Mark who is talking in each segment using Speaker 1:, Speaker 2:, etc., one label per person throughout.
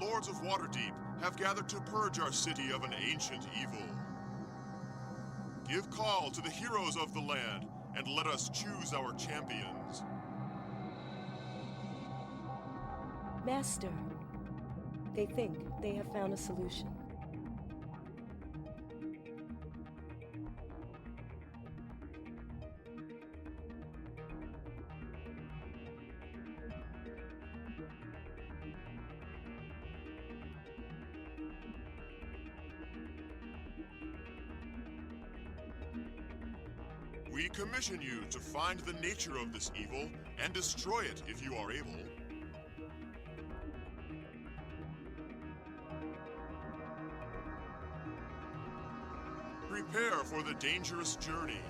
Speaker 1: lords of Waterdeep have gathered to purge our city of an ancient evil. Give call to the heroes of the land, and let us choose our champions.
Speaker 2: Master, they think they have found a solution.
Speaker 1: We commission you to find the nature of this evil and destroy it if you are able. Prepare for the dangerous journey.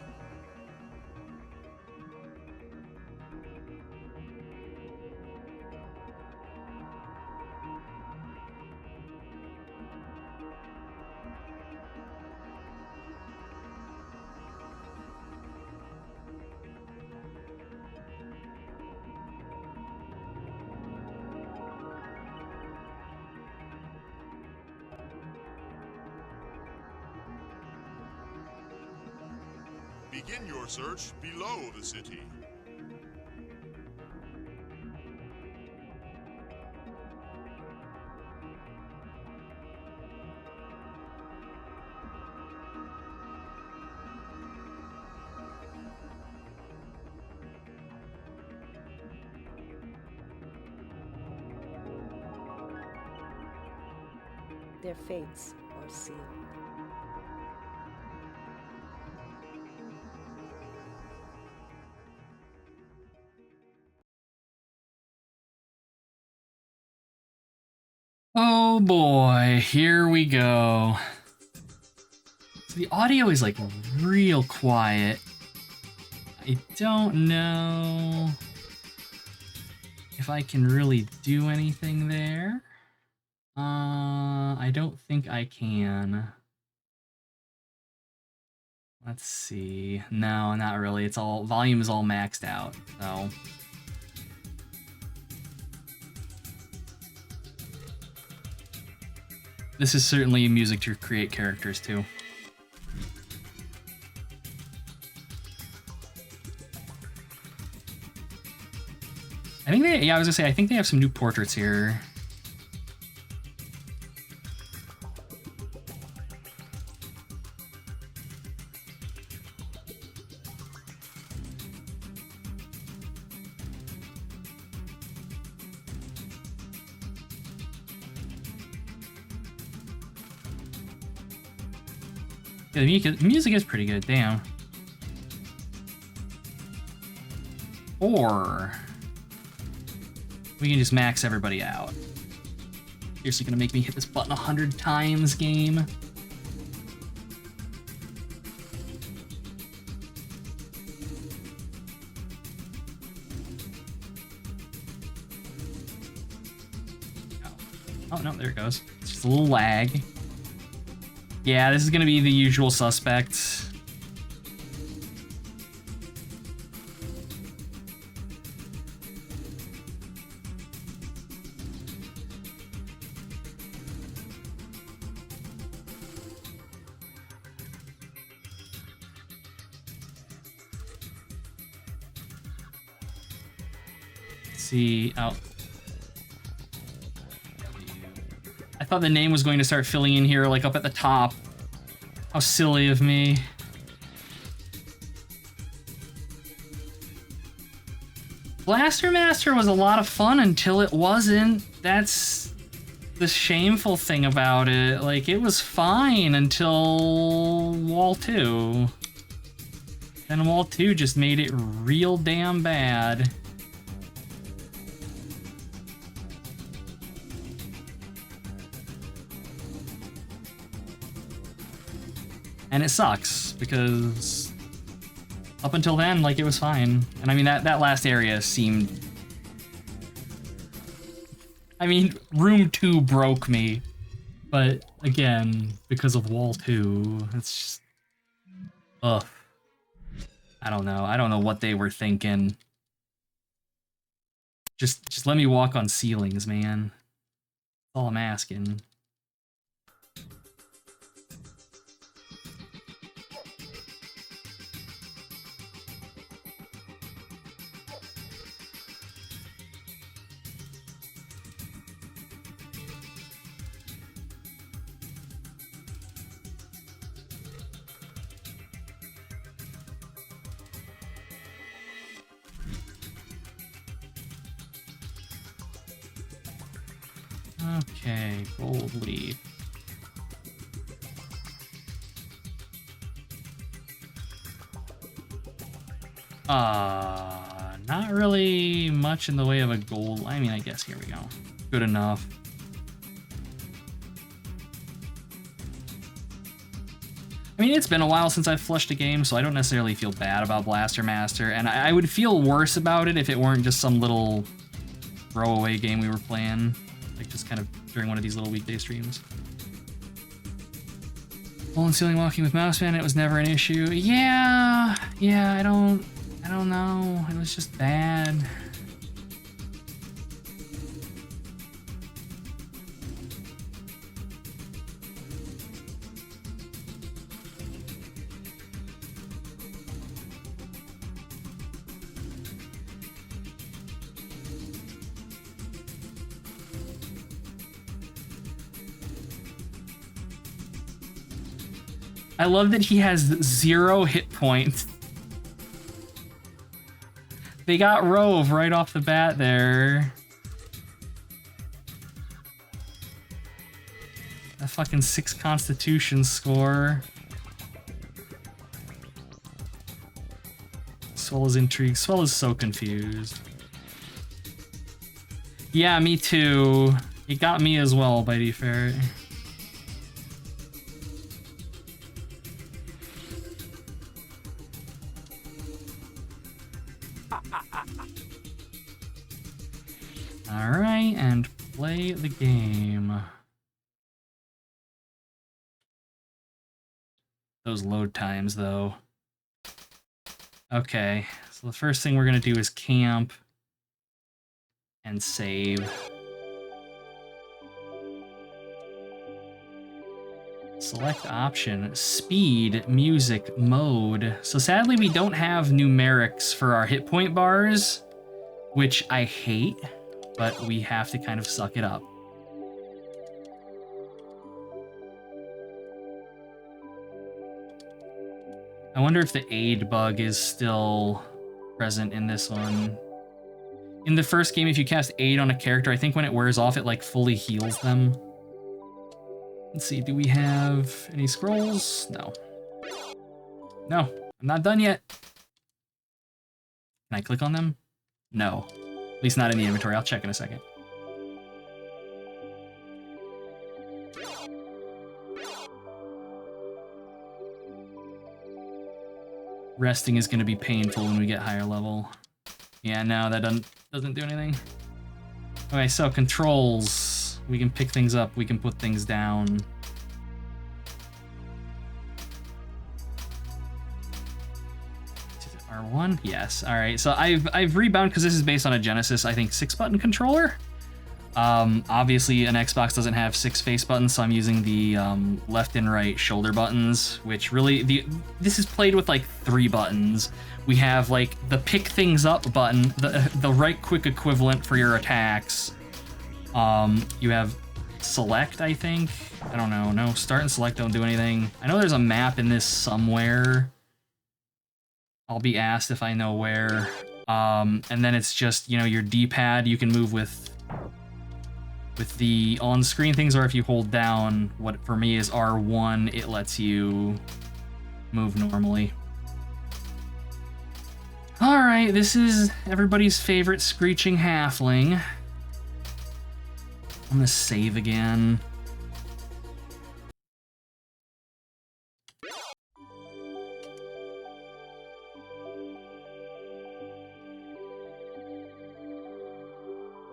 Speaker 1: Begin your search below the city.
Speaker 2: Their fates are sealed.
Speaker 3: Oh boy, here we go. So the audio is like real quiet. I don't know if I can really do anything there. I don't think I can. Let's see. No, not really. It's all volume is all maxed out, so. This is certainly music to create characters too. I think they, yeah, I was gonna say, I think they have some new portraits here. Yeah, the music is pretty good, damn. Or we can just max everybody out. Seriously gonna make me hit this button 100 times, game. Oh no, there it goes. It's just a little lag. Yeah, this is gonna be the usual suspects. Let's see, oh. I thought the name was going to start filling in here, like up at the top. How silly of me. Blaster Master was a lot of fun until it wasn't. That's the shameful thing about it. Like, it was fine until Wall 2. Then Wall 2 just made it real damn bad. And it sucks, because up until then, like, it was fine. And I mean, that last area seemed... I mean, Room 2 broke me. But, again, because of Wall 2, it's just... Ugh. I don't know. I don't know what they were thinking. Just let me walk on ceilings, man. all I'm asking. Okay, gold leaf. Not really much in the way of a gold. I mean, I guess here we go. Good enough. I mean, it's been a while since I've flushed a game, so I don't necessarily feel bad about Blaster Master, and I would feel worse about it if it weren't just some little throwaway game we were playing, like just kind of during one of these little weekday streams. Wall and ceiling walking with Mouseman, it was never an issue. Yeah, I don't know. It was just bad. I love that he has 0 hit points. They got Rove right off the bat there. That fucking 6 Constitution score. Swell is intrigued. Swell is so confused. Yeah, me too. It got me as well, Bitey Ferret. Alright, and play the game. Those load times, though. Okay, so the first thing we're gonna do is camp and save. Select option, speed, music, mode. So sadly we don't have numerics for our hit point bars, which I hate, but we have to kind of suck it up. I wonder if the aid bug is still present in this one. In the first game, if you cast aid on a character, I think when it wears off, it like fully heals them. Let's see, do we have any scrolls? No. No, I'm not done yet. Can I click on them? No. At least not in the inventory. I'll check in a second. Resting is going to be painful when we get higher level. Yeah, no, that doesn't do anything. Okay, so controls. We can pick things up. We can put things down. R1? Yes. All right. So I've rebound because this is based on a Genesis, I think, 6-button controller. Obviously, an Xbox doesn't have 6 face buttons, so I'm using the left and right shoulder buttons, which really this is played with like 3 buttons. We have like the pick things up button, the right quick equivalent for your attacks. You have select, I think. I don't know. No, start and select don't do anything. I know there's a map in this somewhere. I'll be asked if I know where. And then it's just, you know, your D-pad you can move with the on-screen things, or if you hold down, what for me is R1, it lets you move normally. Alright, this is everybody's favorite Screeching Halfling. I'm gonna save again.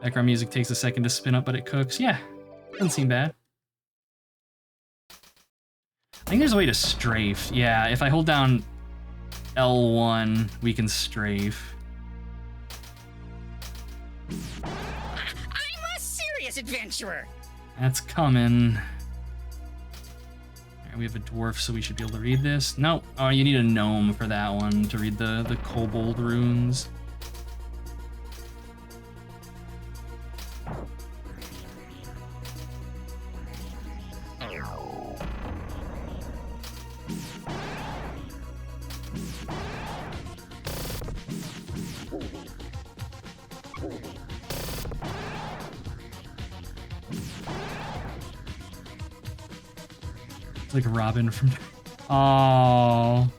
Speaker 3: Background music takes a second to spin up, but it cooks. Yeah, doesn't seem bad. I think there's a way to strafe. Yeah, if I hold down L1, we can strafe.
Speaker 4: I'm a serious adventurer.
Speaker 3: That's coming. Alright, we have a dwarf, so we should be able to read this. Nope. Oh, you need a gnome for that one to read the kobold runes. Like Robin from... Oh.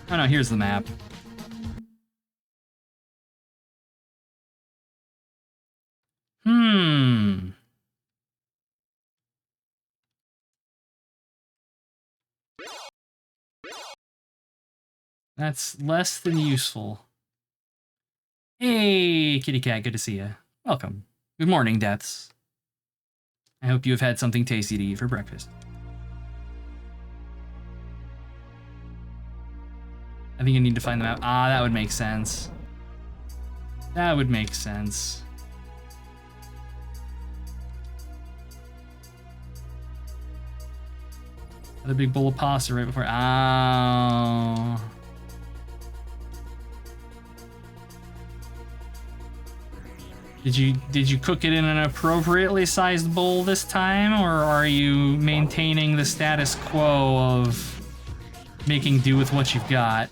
Speaker 3: Oh no, here's the map. That's less than useful. Hey, kitty cat, good to see you. Welcome. Good morning, Deaths. I hope you have had something tasty to eat for breakfast. I think I need to find the map. Ah, that would make sense. That would make sense. Another big bowl of pasta right before. Oh. Did you cook it in an appropriately sized bowl this time, or are you maintaining the status quo of making do with what you've got?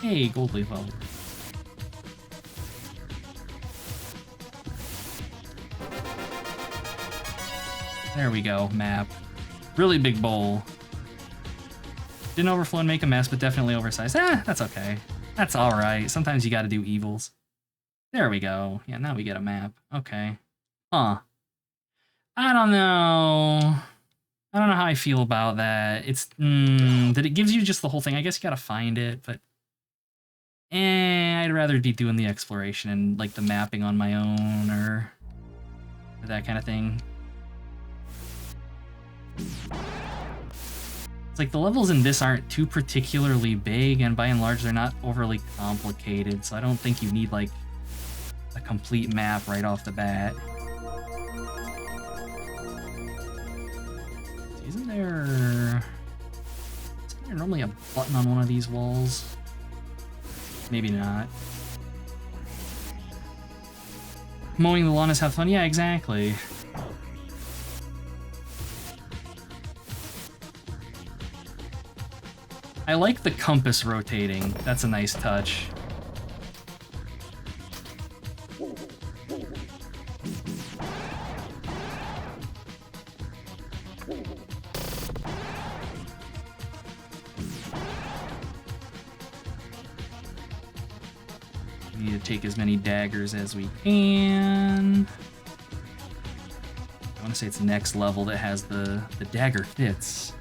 Speaker 3: Hey, gold leaf level. There we go, map. Really big bowl. Didn't overflow and make a mess, but definitely oversized. That's okay. That's alright. Sometimes you gotta do evils. There we go. Yeah, now we get a map. Okay. Huh. I don't know. I don't know how I feel about that. It's, that it gives you just the whole thing. I guess you gotta find it, but... I'd rather be doing the exploration and, like, the mapping on my own, or that kind of thing. It's like the levels in this aren't too particularly big, and by and large they're not overly complicated, so I don't think you need like a complete map right off the bat. Isn't there normally a button on one of these walls? Maybe not. Mowing the lawn is have fun? Yeah, exactly. I like the compass rotating. That's a nice touch. We need to take as many daggers as we can. I want to say it's next level that has the dagger fits.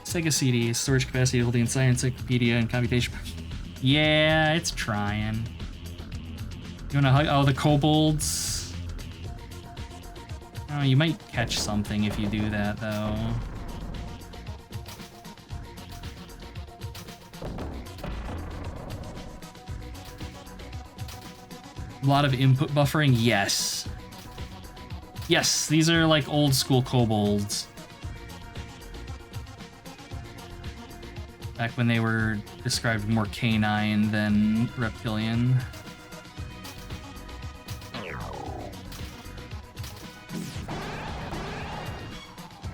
Speaker 3: Sega CD, storage capacity holding inside encyclopedia and computation. Yeah, it's trying. You wanna hug? Oh, the kobolds. Oh, you might catch something if you do that, though. A lot of input buffering, yes. Yes, these are like old school kobolds. Back when they were described more canine than reptilian.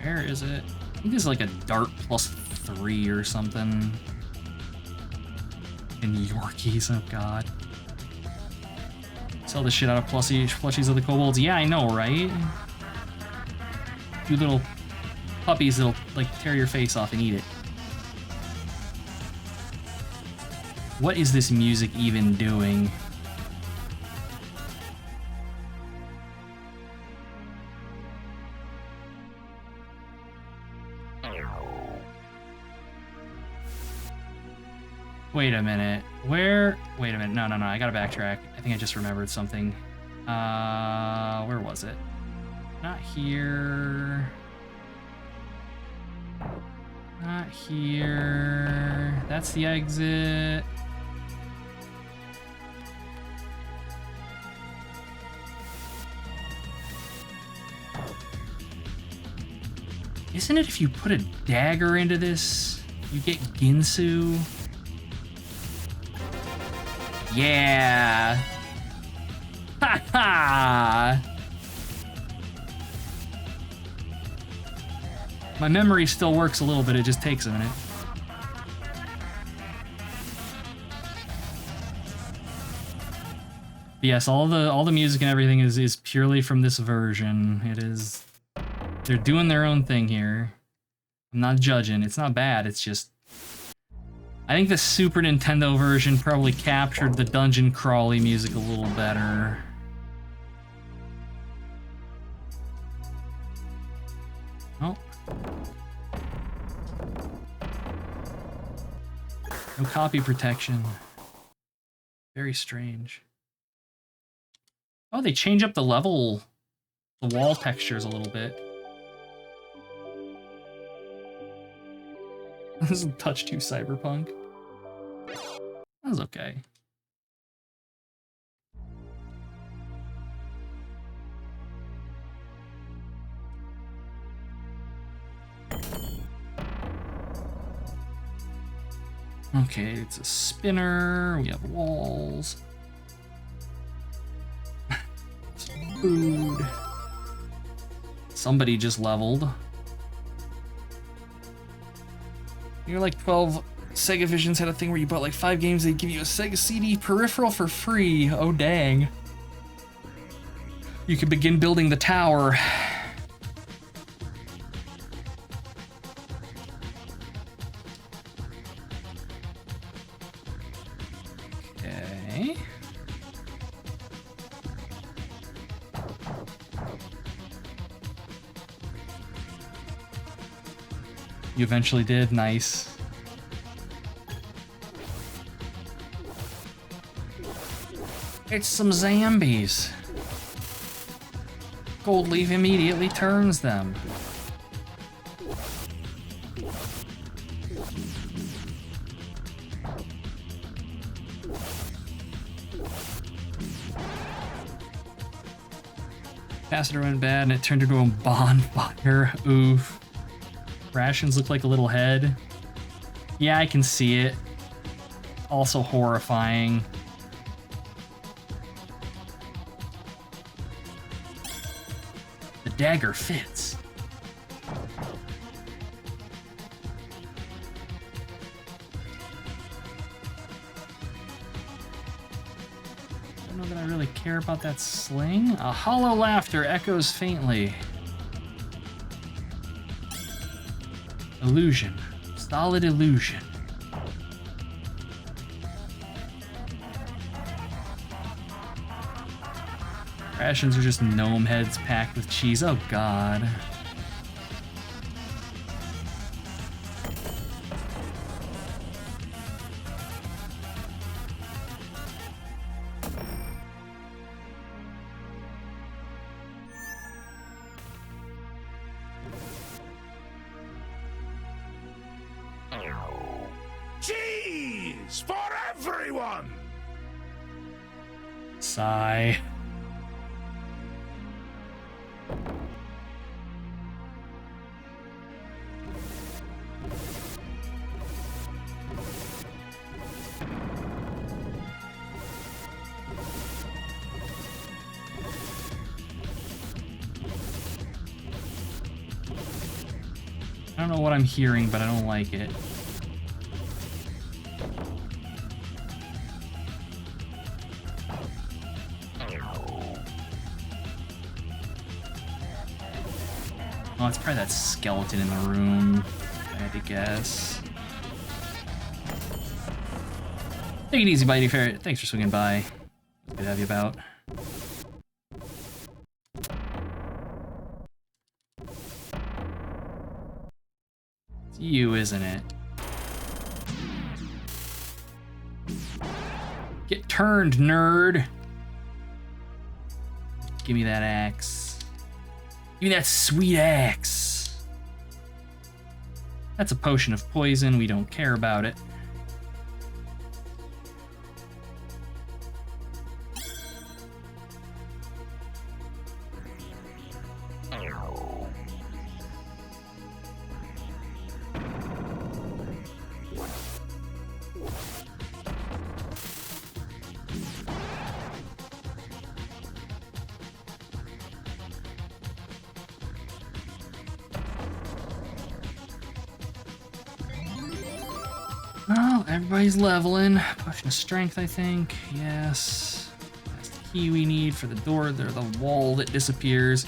Speaker 3: Where is it? I think it's like a dart +3 or something. And Yorkies, oh god. Sell the shit out of plushies of the kobolds. Yeah, I know, right? Two little puppies that'll like tear your face off and eat it. What is this music even doing? Wait a minute. Where? Wait a minute. No, I gotta backtrack. I think I just remembered something. Where was it? Not here. Not here. That's the exit. Isn't it if you put a dagger into this, you get Ginsu? Yeah. Ha ha. My memory still works a little bit, it just takes a minute. But yes, all the music and everything is purely from this version. It is, they're doing their own thing here. I'm not judging, it's not bad, it's just, I think the Super Nintendo version probably captured the dungeon crawly music a little better. Oh. No copy protection. Very strange. Oh, they change up the level, the wall textures a little bit. This is touch 2 Cyberpunk. That was okay. Okay, it's a spinner. We have walls. Some food. Somebody just leveled. You're like 12 Sega Visions had a thing where you bought like 5 games, they'd give you a Sega CD peripheral for free. Oh dang. You could begin building the tower. Okay. You eventually did, nice. It's some zombies. Gold leaf immediately turns them. Capacitor went bad and it turned into a bonfire. Oof. Rations look like a little head. Yeah, I can see it. Also horrifying. The dagger fits. I don't know that I really care about that sling. A hollow laughter echoes faintly. Illusion. Solid illusion. Rations are just gnome heads packed with cheese. Oh god.
Speaker 4: Cheese for everyone!
Speaker 3: Sigh. I don't know what I'm hearing, but I don't like it. Oh, it's probably that skeleton in the room, if I had to guess. Take it easy, Bitey Ferret. Thanks for swinging by. Good to have you about. It's you, isn't it? Get turned, nerd! Give me that axe. Give me that sweet axe. That's a potion of poison. We don't care about it. Well, everybody's leveling. Potion of strength, I think. Yes. That's the key we need for the door. There's the wall that disappears.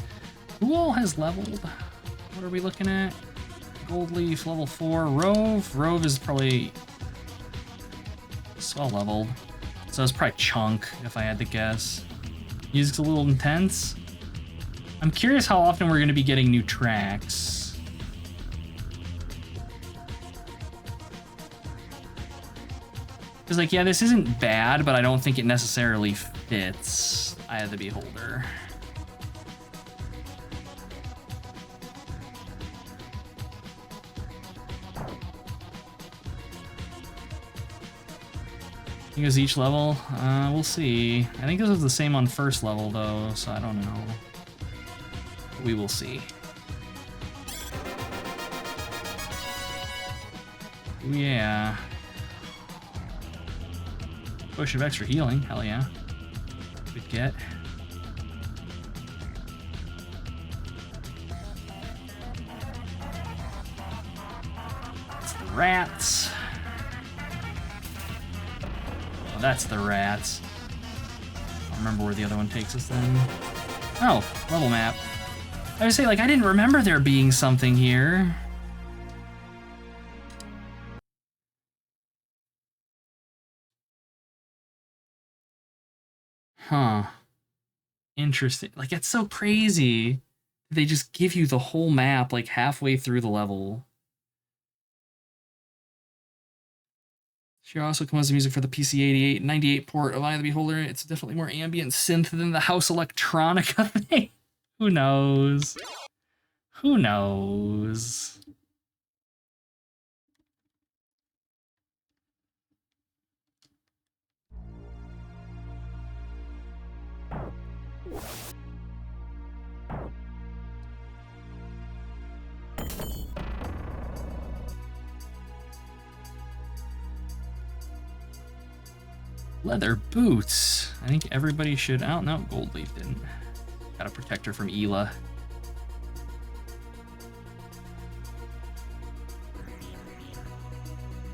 Speaker 3: Who all has leveled? What are we looking at? Gold Leaf, level 4. Rove. Rove is probably swell leveled. So it's probably Chunk, if I had to guess. Music's a little intense. I'm curious how often we're going to be getting new tracks. Because, like, yeah, this isn't bad, but I don't think it necessarily fits Eye of the Beholder. I think it was each level. We'll see. I think this was the same on first level, though, so I don't know. We will see. Ooh, yeah. Potion of extra healing, hell yeah. Good get. It's the rats. Oh, that's the rats. I don't remember where the other one takes us then. Oh, level map. I would say, like, I didn't remember there being something here. Huh. Interesting. Like, it's so crazy. They just give you the whole map, like, halfway through the level. She also composed the music for the PC 98 port of Eye of the Beholder. It's definitely more ambient synth than the House Electronica thing. Who knows? Who knows? Leather boots. I think everybody should. Oh, no, Gold Leaf didn't. Got a protector from Ela.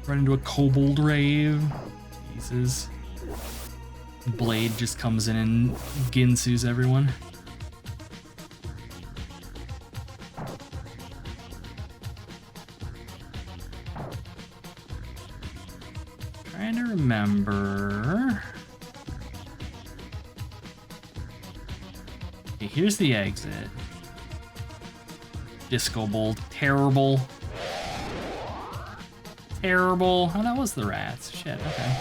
Speaker 3: Run into a kobold rave. Jesus. Blade just comes in and ginsus everyone. Trying to remember. Okay, here's the exit. Disco Bowl. Terrible. Terrible. Oh, that was the rats. Shit, okay.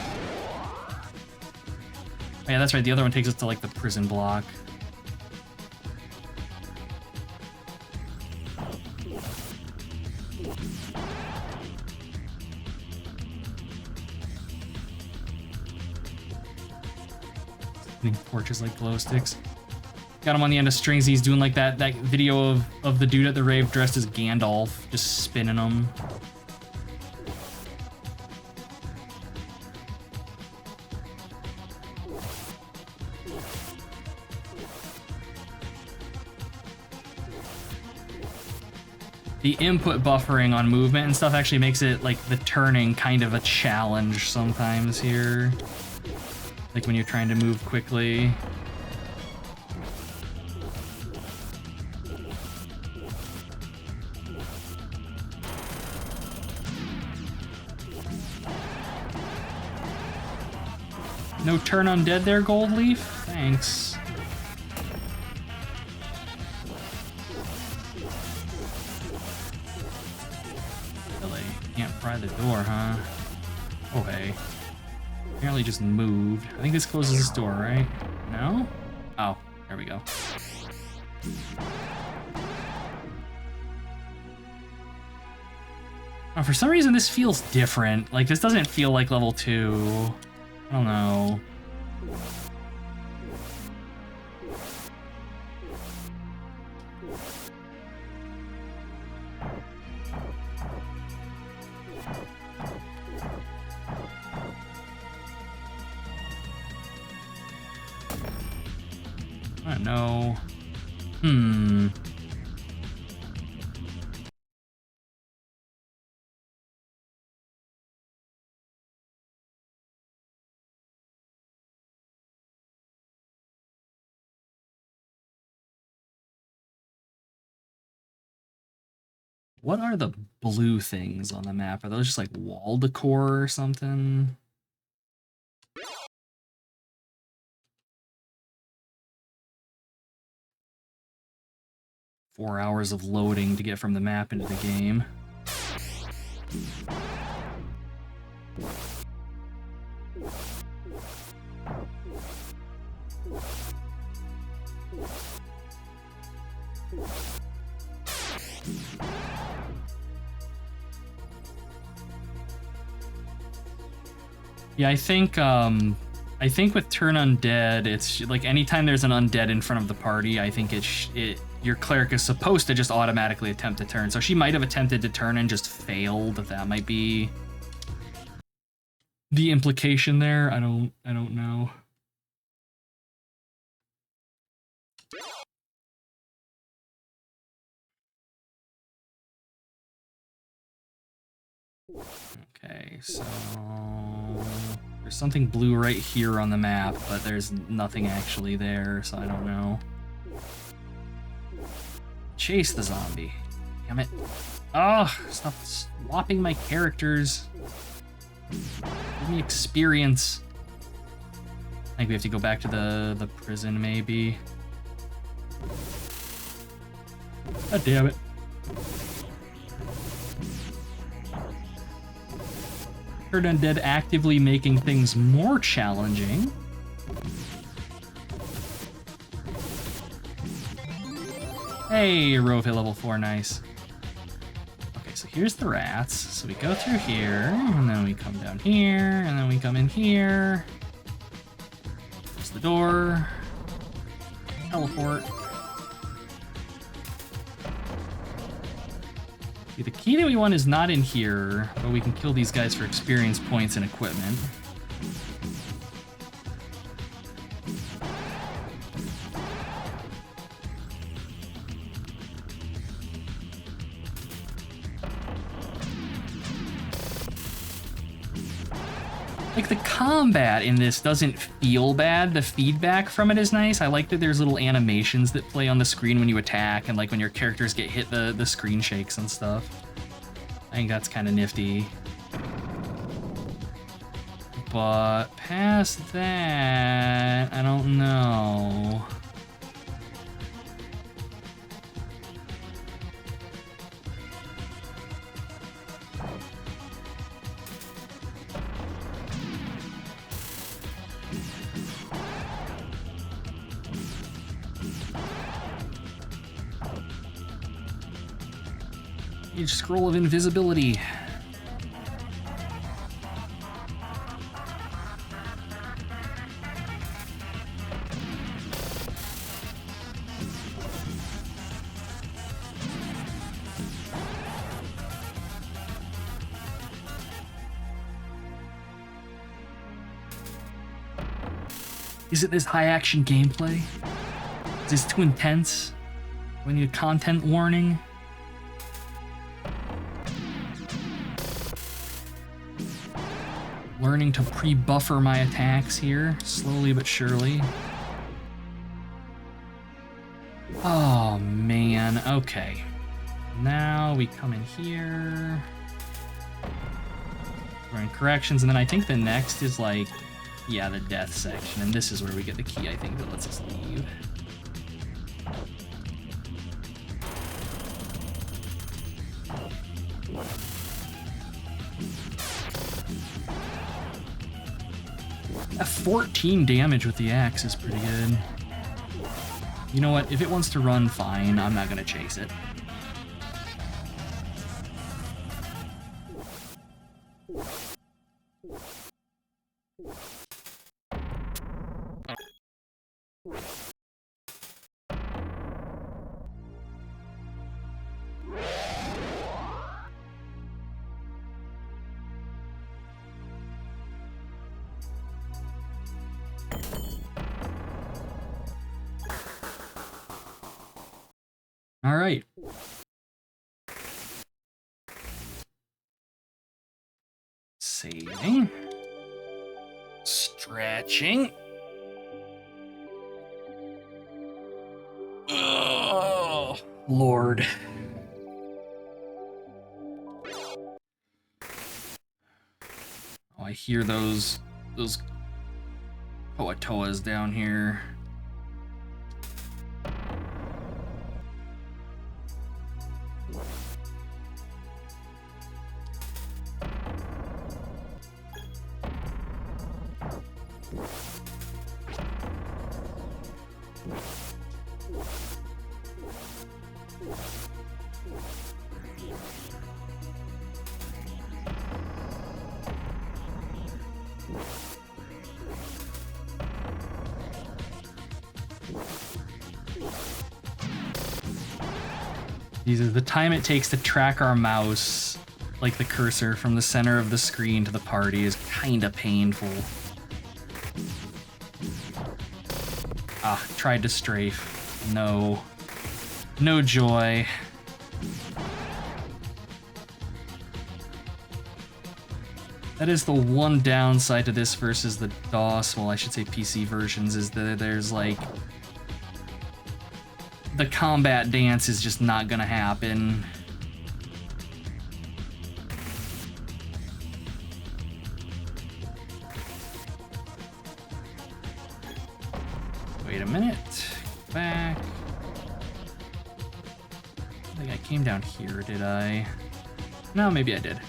Speaker 3: Oh, yeah, that's right. The other one takes us to, like, the prison block. Torches like glow sticks. Got him on the end of strings. He's doing like that video of the dude at the rave dressed as Gandalf, just spinning them. The input buffering on movement and stuff actually makes it, like, the turning kind of a challenge sometimes here. Like when you're trying to move quickly. No turn undead there, Gold Leaf? Thanks. Really? Can't pry the door, huh? Oh, hey. Apparently just moved. I think this closes this door, right? No? Oh, there we go. Oh, for some reason, this feels different. Like, this doesn't feel like level 2. I don't know. I don't know. What are the blue things on the map? Are those just like wall decor or something? Four hours of loading to get from the map into the game. Yeah, I think with Turn Undead, it's like anytime there's an undead in front of the party, I think your cleric is supposed to just automatically attempt to turn. So she might have attempted to turn and just failed. That might be the implication there. I don't know. Okay, so there's something blue right here on the map, but there's nothing actually there, so I don't know. Chase the zombie. Damn it. Oh, stop swapping my characters. Give me experience. I think we have to go back to the prison, maybe. God damn it. Turn Undead actively making things more challenging. Hey, Rove hit level 4, nice. Okay, so here's the rats. So we go through here, and then we come down here, and then we come in here. Close the door. Teleport. Okay, the key that we want is not in here, but we can kill these guys for experience points and equipment. Like, the combat in this doesn't feel bad. The feedback from it is nice. I like that there's little animations that play on the screen when you attack, and like when your characters get hit, the screen shakes and stuff. I think that's kind of nifty. But past that, I don't know. Scroll of invisibility. Is it this high action gameplay? Is this too intense? Do I need a content warning? Learning to pre-buffer my attacks here, slowly but surely. Oh man, okay. Now we come in here. We're in corrections, and then I think the next is like, yeah, the death section, and this is where we get the key, I think, that lets us leave. That 14 damage with the axe is pretty good. You know what? If it wants to run, fine. I'm not gonna chase it. All right. Saving. Stretching. Oh, Lord. Oh, I hear those Poatoas down here. The time it takes to track our mouse, like the cursor, from the center of the screen to the party is kinda painful. Ah, tried to strafe. No. No joy. That is the one downside to this versus the DOS, well, I should say PC versions, is that there's like... the combat dance is just not gonna happen. Wait a minute. Back. I think I came down here, did I? No, maybe I did.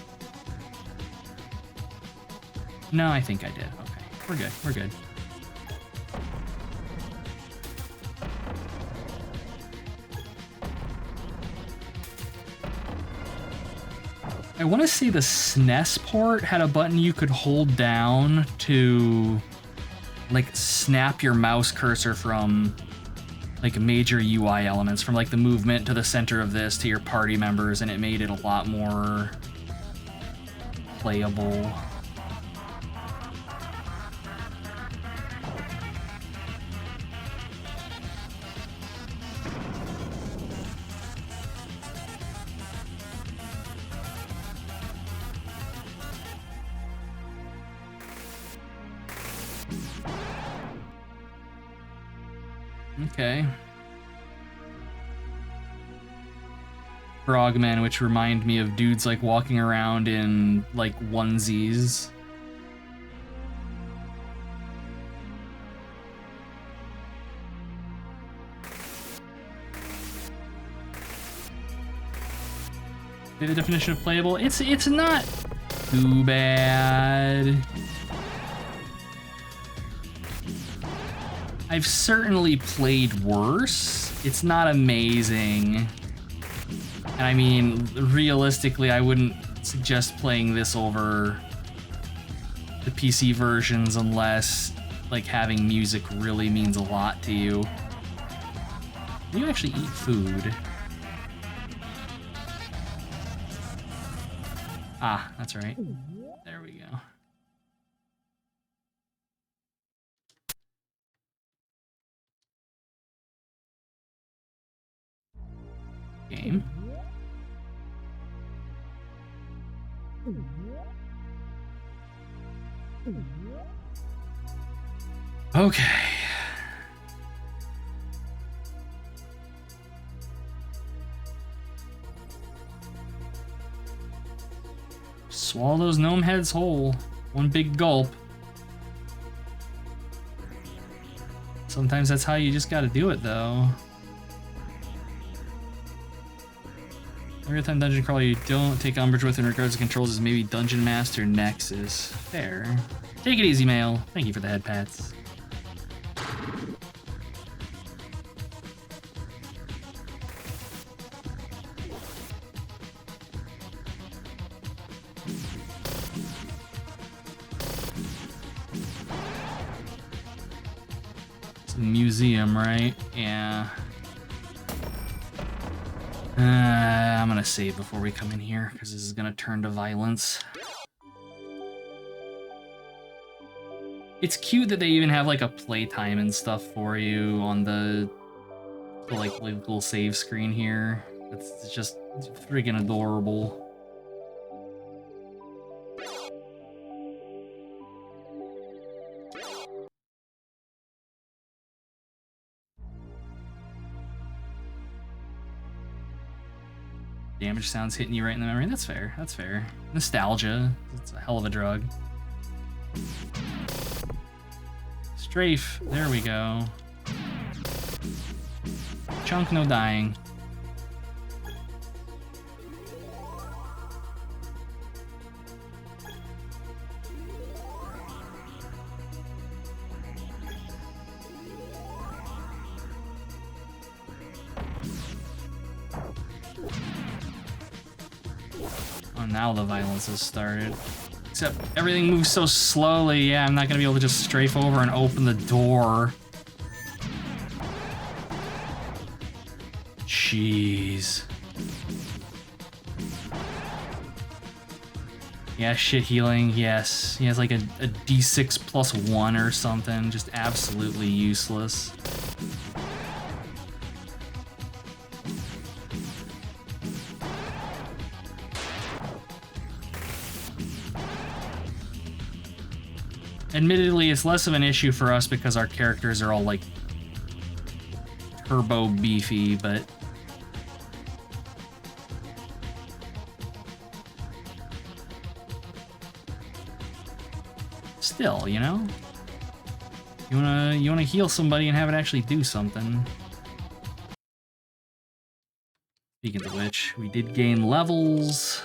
Speaker 3: No, I think I did. Okay, we're good, we're good. I want to say the SNES port had a button you could hold down to like snap your mouse cursor from like major UI elements, from like the movement to the center of this to your party members, and it made it a lot more playable. Okay. Frogmen, which remind me of dudes like walking around in like onesies. The definition of playable, it's not too bad. I've certainly played worse. It's not amazing. And I mean, realistically, I wouldn't suggest playing this over the PC versions unless, like, having music really means a lot to you. Do you actually eat food? Ah, that's right. There we go. Game. Okay. Swallow those gnome heads whole. One big gulp. Sometimes that's how you just gotta do it, though. Every time dungeon crawler you don't take umbrage with in regards to controls is maybe Dungeon Master Nexus. Fair. Take it easy, Mail. Thank you for the head pats. museum, right? Yeah. I'm gonna save before we come in here, because this is gonna turn to violence. It's cute that they even have like a playtime and stuff for you on the like little save screen here. It's just freaking adorable. Damage sounds hitting you right in the memory. That's fair. That's fair. Nostalgia. It's a hell of a drug. Strafe. There we go. Chunk, no dying. Oh, now the violence has started. Except everything moves so slowly, yeah, I'm not gonna be able to just strafe over and open the door. Jeez. Yeah, shit healing, yes. He has like a D6 plus 1 or something, just absolutely useless. Admittedly, it's less of an issue for us because our characters are all like turbo beefy, but still, you know? You wanna heal somebody and have it actually do something. Speaking of which, we did gain levels.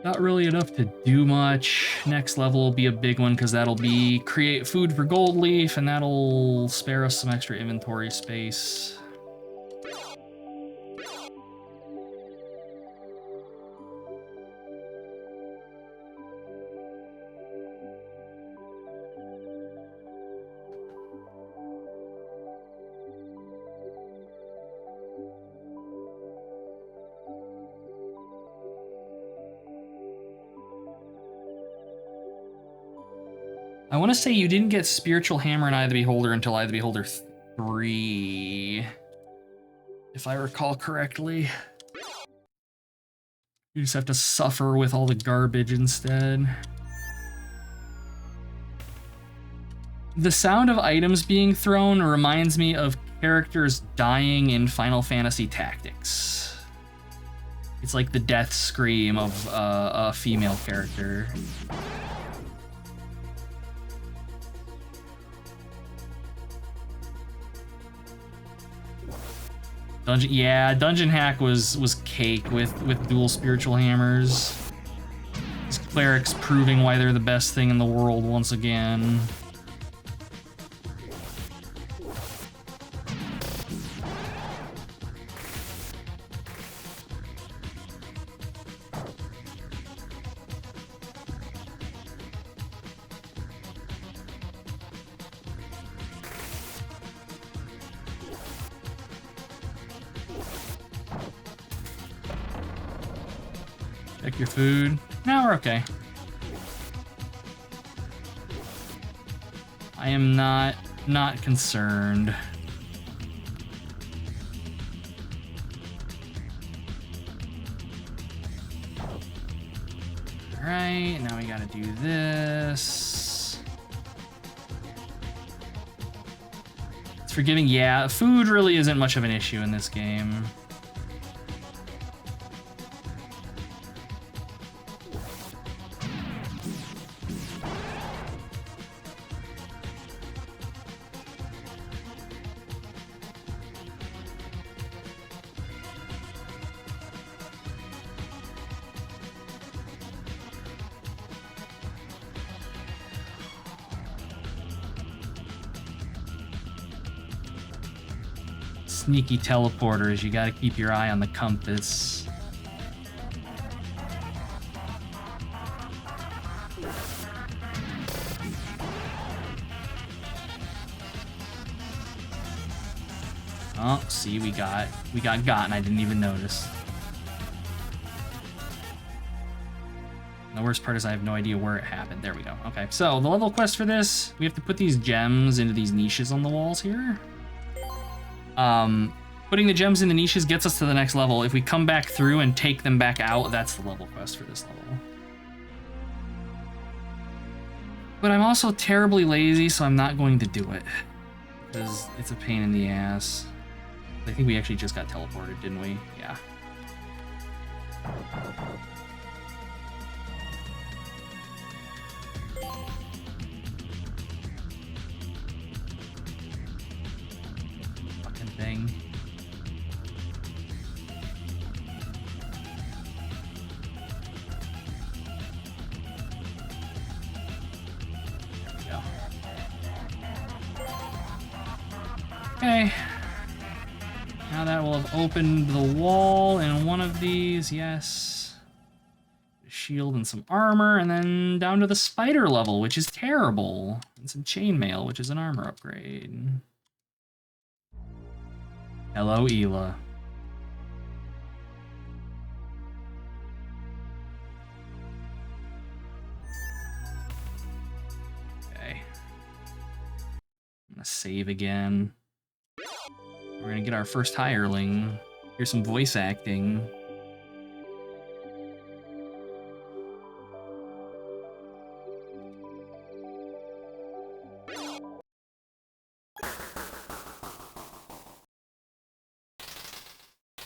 Speaker 3: Not really enough to do much. Next level will be a big one because that'll be create food for Gold Leaf, and that'll spare us some extra inventory space. I want to say you didn't get Spiritual Hammer and Eye of the Beholder until Eye of the Beholder 3, if I recall correctly. You just have to suffer with all the garbage instead. The sound of items being thrown reminds me of characters dying in Final Fantasy Tactics. It's like the death scream of a female character. Dungeon Hack was cake with dual spiritual hammers. These clerics proving why they're the best thing in the world once again. Check your food. No, we're okay. I am not concerned. Alright, now we gotta do this. It's forgiving, yeah. Food really isn't much of an issue in this game. Sneaky teleporters, you gotta keep your eye on the compass. Oh, see, we got and I didn't even notice. And the worst part is I have no idea where it happened. There we go. Okay, so the level quest for this, we have to put these gems into these niches on the walls here. Putting the gems in the niches gets us to the next level. If we come back through and take them back out, that's the level quest for this level. But I'm also terribly lazy, so I'm not going to do it. Because it's a pain in the ass. I think we actually just got teleported, didn't we? Yeah. Fucking thing. There we go. Okay. Now that will have opened the wall in one of these, yes. A shield and some armor, and then down to the spider level, which is terrible. And some chainmail, which is an armor upgrade. Hello, Ela. Okay. I'm gonna save again. We're gonna get our first hireling. Here's some voice acting.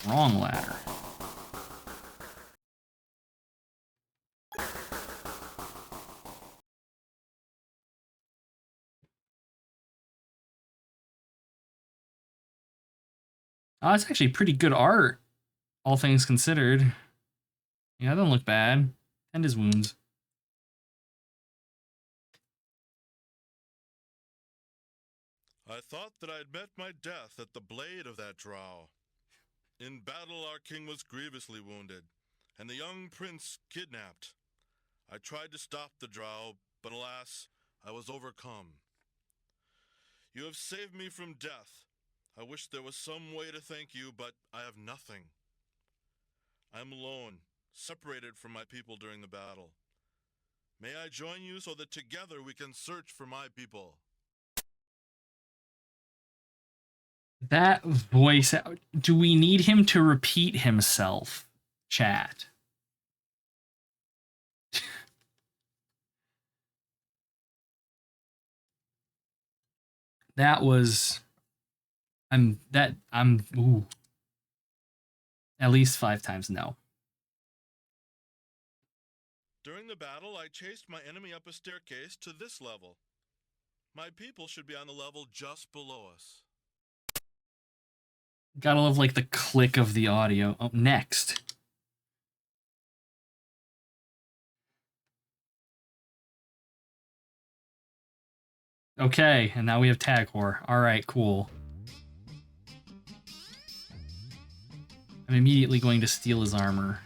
Speaker 3: Wrong ladder. Oh, it's actually pretty good art, all things considered. Yeah, that doesn't look bad. And his wounds.
Speaker 1: I thought that I had met my death at the blade of that drow. In battle, our king was grievously wounded, and the young prince kidnapped. I tried to stop the drow, but alas, I was overcome. You have saved me from death. I wish there was some way to thank you, but I have nothing. I am alone, separated from my people during the battle. May I join you so that together we can search for my people?
Speaker 3: That voice, do we need him to repeat himself, chat? That was... ooh. At least 5 times no.
Speaker 1: During the battle, I chased my enemy up a staircase to this level. My people should be on the level just below us.
Speaker 3: Gotta love, like, the click of the audio. Oh, next. Okay, and now we have Taghor. Alright, cool. I'm immediately going to steal his armor.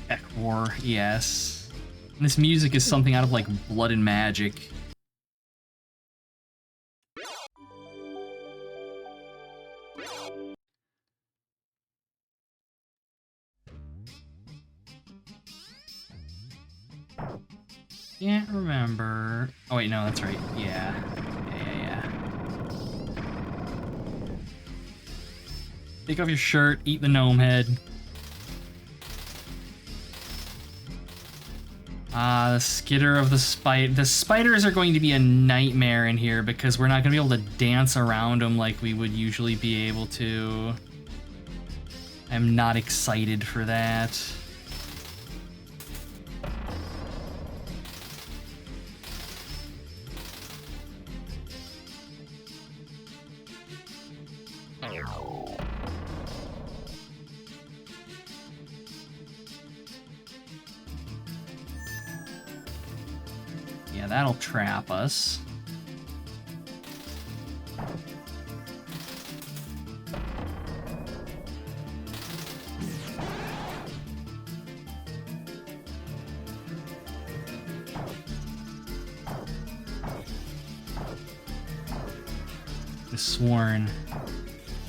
Speaker 3: Taghor, yes. And this music is something out of, like, Blood and Magic. Can't remember. Oh wait, no, that's right. Yeah. Take off your shirt, eat the gnome head. The skitter of the spider. The spiders are going to be a nightmare in here because we're not going to be able to dance around them like we would usually be able to. I'm not excited for that. Yeah, that'll trap us.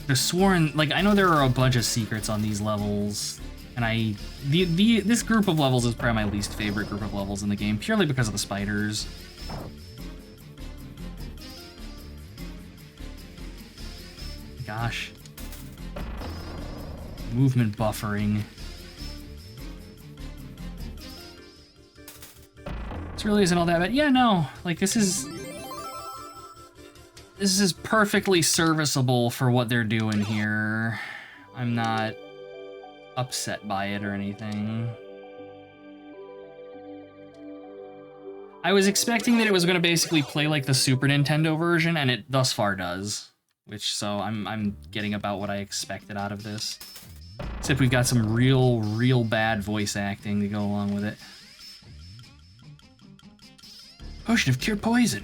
Speaker 3: I've sworn, like, I know there are a bunch of secrets on these levels, and this group of levels is probably my least favorite group of levels in the game, purely because of the spiders. Gosh. Movement buffering. This really isn't all that bad. Yeah, no, like, this is perfectly serviceable for what they're doing here. I'm not upset by it or anything. I was expecting that it was going to basically play like the Super Nintendo version, and it thus far does. So I'm getting about what I expected out of this. Except we've got some real bad voice acting to go along with it. Potion of Cure Poison.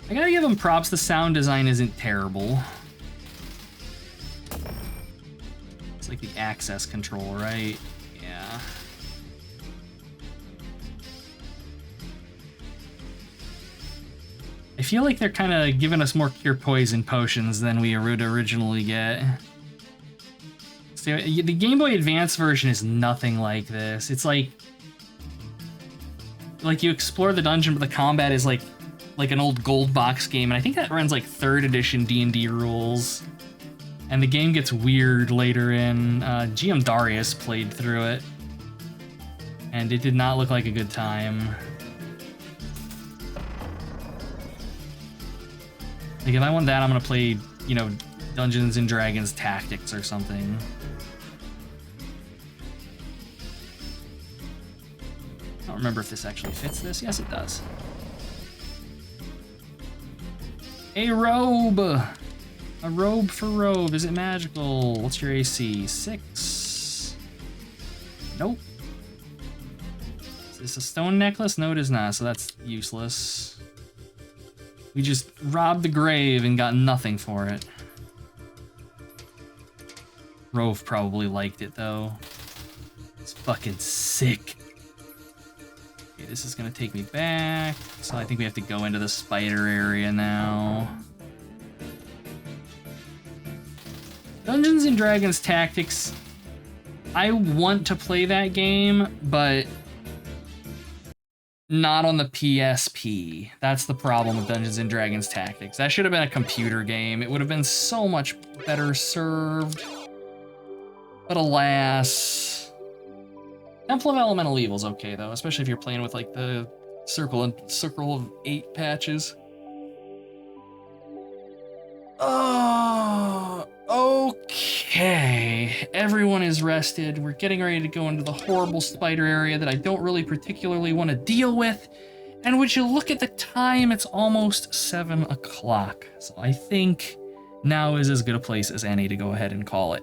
Speaker 3: I gotta give them props, the sound design isn't terrible. It's like the access control, right? Yeah. I feel like they're kind of giving us more Cure Poison potions than we would originally get. So, the Game Boy Advance version is nothing like this. It's like you explore the dungeon, but the combat is like an old gold box game, and I think that runs like 3rd edition D&D rules. And the game gets weird later in. GM Darius played through it, and it did not look like a good time. Like, if I want that, I'm gonna play, you know, Dungeons and Dragons Tactics or something. I don't remember if this actually fits this. Yes, it does. A robe! A robe for robe. Is it magical? What's your AC? 6? Nope. Is this a stone necklace? No, it is not, so that's useless. We just robbed the grave and got nothing for it. Rove probably liked it, though. It's fucking sick. Okay, this is gonna take me back. So I think we have to go into the spider area now. Dungeons and Dragons Tactics. I want to play that game, but not on the PSP. That's the problem with Dungeons and Dragons Tactics. That should have been a computer game. It would have been so much better served. But alas. Temple of Elemental Evil's okay though, especially if you're playing with like the circle of 8 patches. Oh, okay. Everyone is rested. We're getting ready to go into the horrible spider area that I don't really particularly want to deal with. And would you look at the time, it's almost 7 o'clock. So I think now is as good a place as any to go ahead and call it.